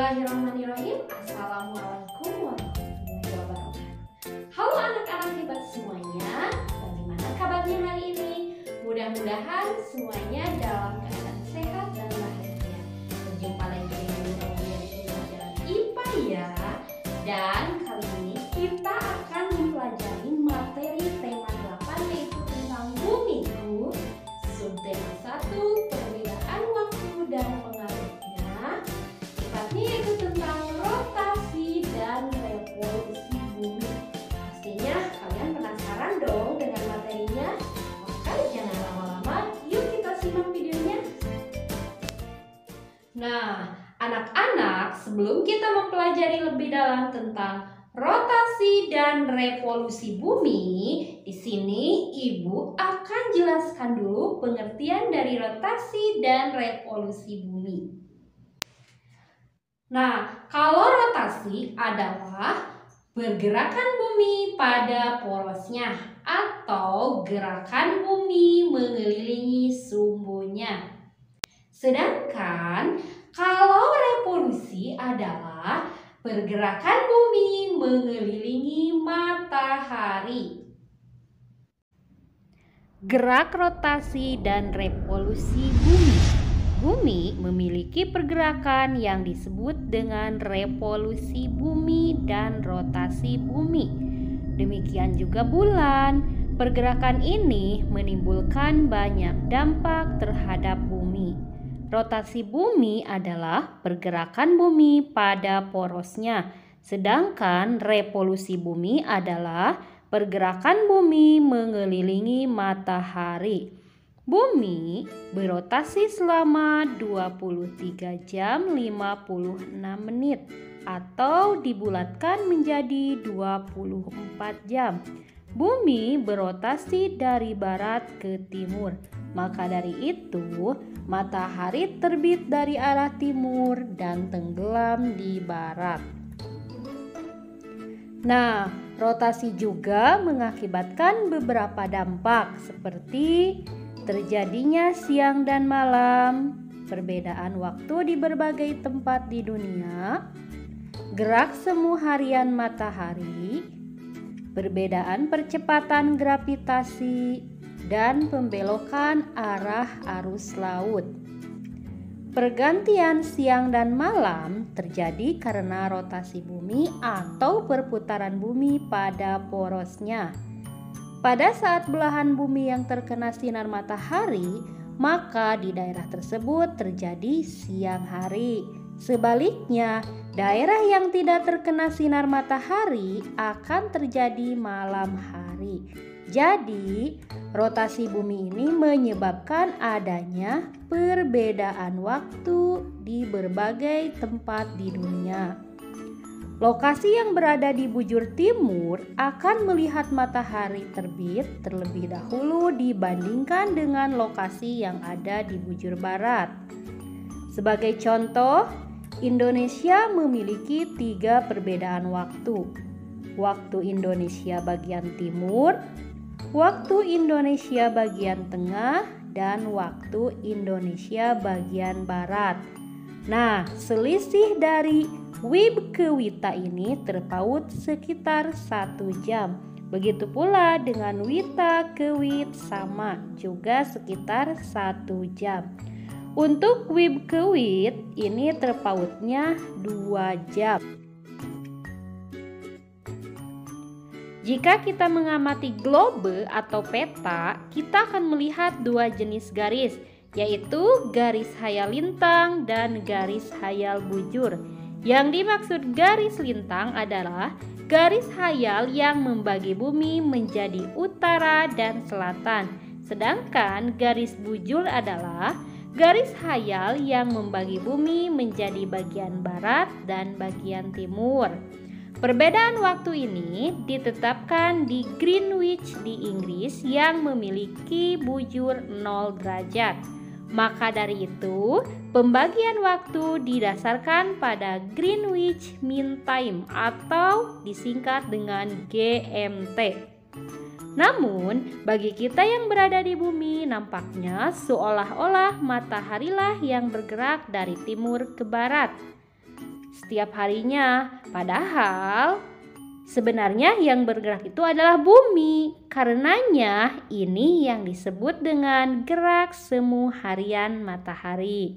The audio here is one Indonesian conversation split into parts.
Bismillahirrahmanirrahim. Assalamualaikum warahmatullahi wabarakatuh. Halo anak-anak hebat semuanya. Bagaimana kabarnya hari ini? Mudah-mudahan semuanya dalam keadaan sehat dan bahagia. Berjumpa lagi dengan pelajaran IPA ya. Dan kali ini kita akan mempelajari materi tema 8 yaitu tentang bumiku. Subtema 1, perbedaan waktu dan pengaruhnya. Sifatnya yaitu tentang rotasi dan revolusi bumi. Pastinya kalian penasaran dong dengan materinya? Maka jangan lama-lama, yuk kita simak videonya. Nah, anak-anak, sebelum kita mempelajari lebih dalam tentang rotasi dan revolusi bumi, di sini Ibu akan jelaskan dulu pengertian dari rotasi dan revolusi bumi. Nah, kalau rotasi adalah pergerakan bumi pada porosnya atau gerakan bumi mengelilingi sumbunya. Sedangkan kalau revolusi adalah pergerakan bumi mengelilingi matahari. Gerak rotasi dan revolusi bumi. Bumi memiliki pergerakan yang disebut dengan revolusi bumi dan rotasi bumi. Demikian juga bulan. Pergerakan ini menimbulkan banyak dampak terhadap bumi. Rotasi bumi adalah pergerakan bumi pada porosnya, sedangkan revolusi bumi adalah pergerakan bumi mengelilingi matahari. Bumi berotasi selama 23 jam 56 menit atau dibulatkan menjadi 24 jam. Bumi berotasi dari barat ke timur. Maka dari itu, matahari terbit dari arah timur dan tenggelam di barat. Nah, rotasi juga mengakibatkan beberapa dampak seperti terjadinya siang dan malam, perbedaan waktu di berbagai tempat di dunia, gerak semu harian matahari, perbedaan percepatan gravitasi, dan pembelokan arah arus laut. Pergantian siang dan malam terjadi karena rotasi bumi atau perputaran bumi pada porosnya. Pada saat belahan bumi yang terkena sinar matahari, maka di daerah tersebut terjadi siang hari. Sebaliknya, daerah yang tidak terkena sinar matahari akan terjadi malam hari. Jadi, rotasi bumi ini menyebabkan adanya perbedaan waktu di berbagai tempat di dunia. Lokasi yang berada di bujur timur akan melihat matahari terbit terlebih dahulu dibandingkan dengan lokasi yang ada di bujur barat. Sebagai contoh, Indonesia memiliki 3 perbedaan waktu. Waktu Indonesia bagian timur, waktu Indonesia bagian tengah, dan waktu Indonesia bagian barat. Nah, selisih dari WIB ke WITA ini terpaut sekitar 1 jam. Begitu pula dengan WITA ke WIT sama juga sekitar 1 jam. Untuk WIB ke WIT ini terpautnya 2 jam. Jika kita mengamati globe atau peta, kita akan melihat 2 jenis garis, yaitu garis hayal lintang dan garis hayal bujur. Yang dimaksud garis lintang adalah garis hayal yang membagi bumi menjadi utara dan selatan. Sedangkan garis bujur adalah garis hayal yang membagi bumi menjadi bagian barat dan bagian timur. Perbedaan waktu ini ditetapkan di Greenwich di Inggris yang memiliki bujur 0 derajat. Maka dari itu, pembagian waktu didasarkan pada Greenwich Mean Time atau disingkat dengan GMT. Namun, bagi kita yang berada di bumi, nampaknya seolah-olah mataharilah yang bergerak dari timur ke barat. setiap harinya. Padahal sebenarnya yang bergerak itu adalah bumi. Karenanya ini yang disebut dengan gerak semu harian matahari.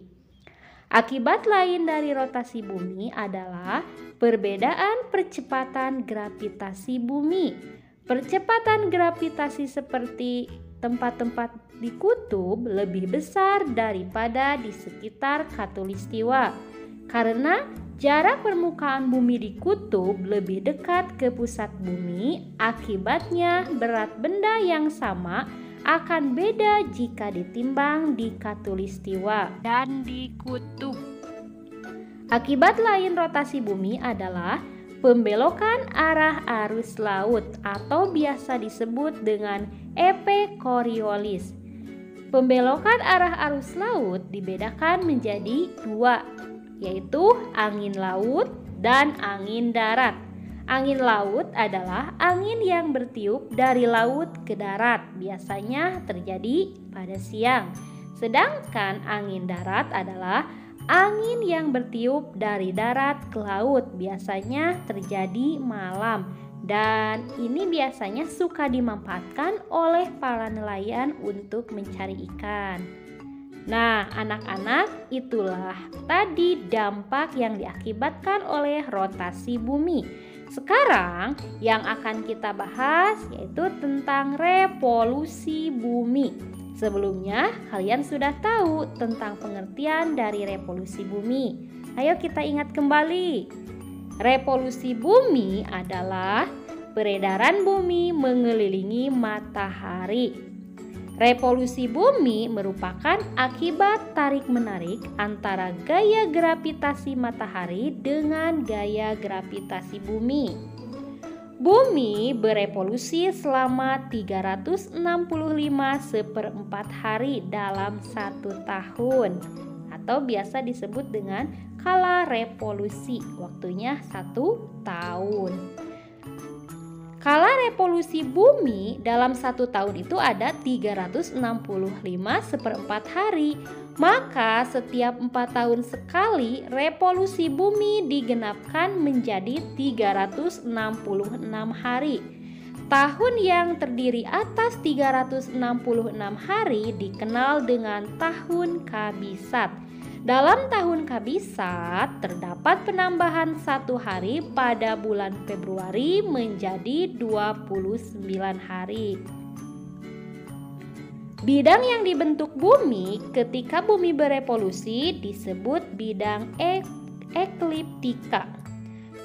Akibat lain dari rotasi bumi adalah perbedaan percepatan gravitasi bumi. Percepatan gravitasi seperti tempat-tempat di kutub lebih besar daripada di sekitar khatulistiwa. Karena jarak permukaan bumi di kutub lebih dekat ke pusat bumi, akibatnya berat benda yang sama akan beda jika ditimbang di khatulistiwa dan di kutub. Akibat lain rotasi bumi adalah pembelokan arah arus laut atau biasa disebut dengan epek Coriolis. Pembelokan arah arus laut dibedakan menjadi dua, yaitu angin laut dan angin darat. Angin laut adalah angin yang bertiup dari laut ke darat, biasanya terjadi pada siang. Sedangkan angin darat adalah angin yang bertiup dari darat ke laut, biasanya terjadi malam. Dan ini biasanya suka dimanfaatkan oleh para nelayan untuk mencari ikan. Nah, anak-anak, itulah tadi dampak yang diakibatkan oleh rotasi bumi. Sekarang yang akan kita bahas yaitu tentang revolusi bumi. Sebelumnya kalian sudah tahu tentang pengertian dari revolusi bumi. Ayo kita ingat kembali. Revolusi bumi adalah peredaran bumi mengelilingi matahari. Revolusi bumi merupakan akibat tarik-menarik antara gaya gravitasi matahari dengan gaya gravitasi bumi. Bumi berevolusi selama 365/4 hari dalam 1 tahun atau biasa disebut dengan kala revolusi, waktunya 1 tahun. Kala revolusi bumi dalam 1 tahun itu ada 365/4 hari. Maka setiap 4 tahun sekali revolusi bumi digenapkan menjadi 366 hari. Tahun yang terdiri atas 366 hari dikenal dengan tahun Kabisat. Dalam tahun Kabisat terdapat penambahan 1 hari pada bulan Februari menjadi 29 hari. Bidang yang dibentuk bumi ketika bumi berevolusi disebut bidang ekliptika.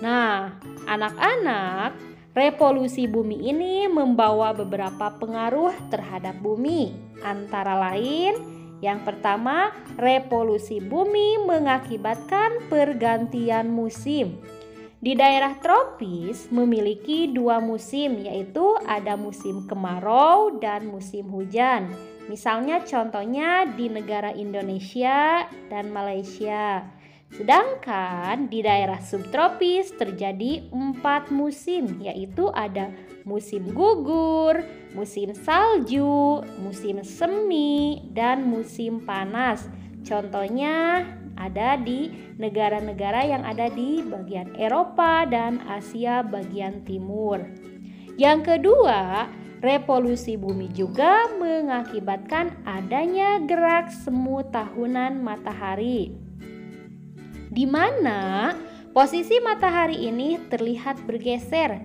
Nah, anak-anak, revolusi bumi ini membawa beberapa pengaruh terhadap bumi. Antara lain, yang pertama, revolusi bumi mengakibatkan pergantian musim. Di daerah tropis memiliki 2 musim, yaitu ada musim kemarau dan musim hujan. Misalnya contohnya di negara Indonesia dan Malaysia. Sedangkan di daerah subtropis terjadi 4 musim, yaitu ada musim gugur, musim salju, musim semi, dan musim panas. Contohnya ada di negara-negara yang ada di bagian Eropa dan Asia bagian timur. Yang kedua, revolusi bumi juga mengakibatkan adanya gerak semu tahunan matahari, di mana posisi matahari ini terlihat bergeser.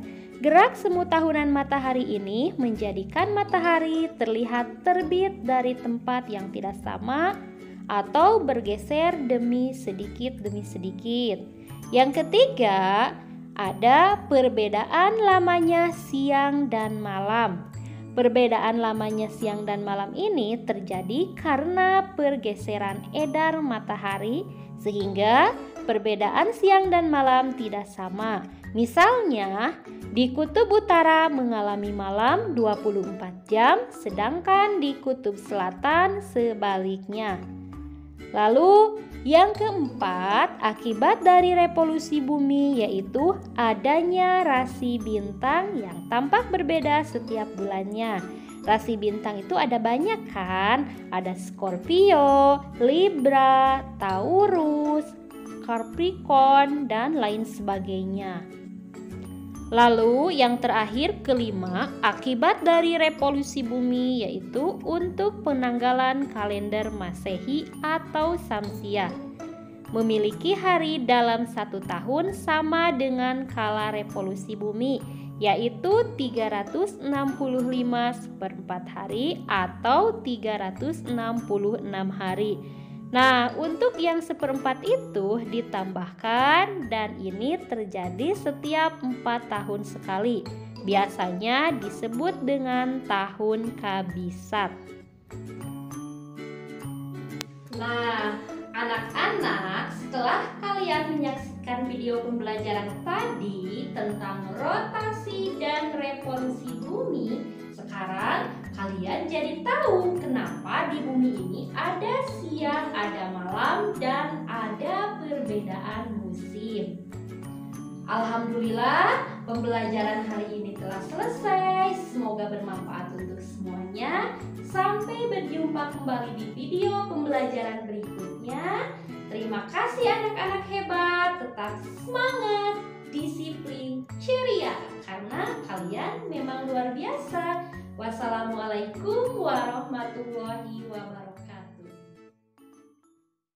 Gerak semu tahunan matahari ini menjadikan matahari terlihat terbit dari tempat yang tidak sama atau bergeser demi sedikit. Yang ketiga, ada perbedaan lamanya siang dan malam. Perbedaan lamanya siang dan malam ini terjadi karena pergeseran edar matahari, sehingga perbedaan siang dan malam tidak sama. Misalnya, di kutub utara mengalami malam 24 jam, sedangkan di kutub selatan sebaliknya. Lalu, yang keempat, akibat dari revolusi bumi yaitu adanya rasi bintang yang tampak berbeda setiap bulannya. Rasi bintang itu ada banyak kan? Ada Scorpio, Libra, Taurus, Capricorn, dan lain sebagainya. Lalu yang terakhir kelima, akibat dari revolusi bumi yaitu untuk penanggalan kalender Masehi atau Samsiah. Memiliki hari dalam satu tahun sama dengan kala revolusi bumi, yaitu 365 seperempat hari atau 366 hari. Nah, untuk yang seperempat itu ditambahkan dan ini terjadi setiap 4 tahun sekali. Biasanya disebut dengan tahun kabisat. Nah, anak-anak, setelah kalian menyaksikan video pembelajaran tadi tentang rotasi dan revolusi bumi, sekarang kalian jadi tahu kenapa di bumi ini ada siang, ada malam, dan ada perbedaan musim. Alhamdulillah, pembelajaran hari ini telah selesai. Semoga bermanfaat untuk semuanya. Sampai berjumpa kembali di video pembelajaran berikutnya. Terima kasih anak-anak hebat. Tetap semangat, disiplin, ceria, karena kalian memang luar biasa. Wassalamualaikum warahmatullahi wabarakatuh.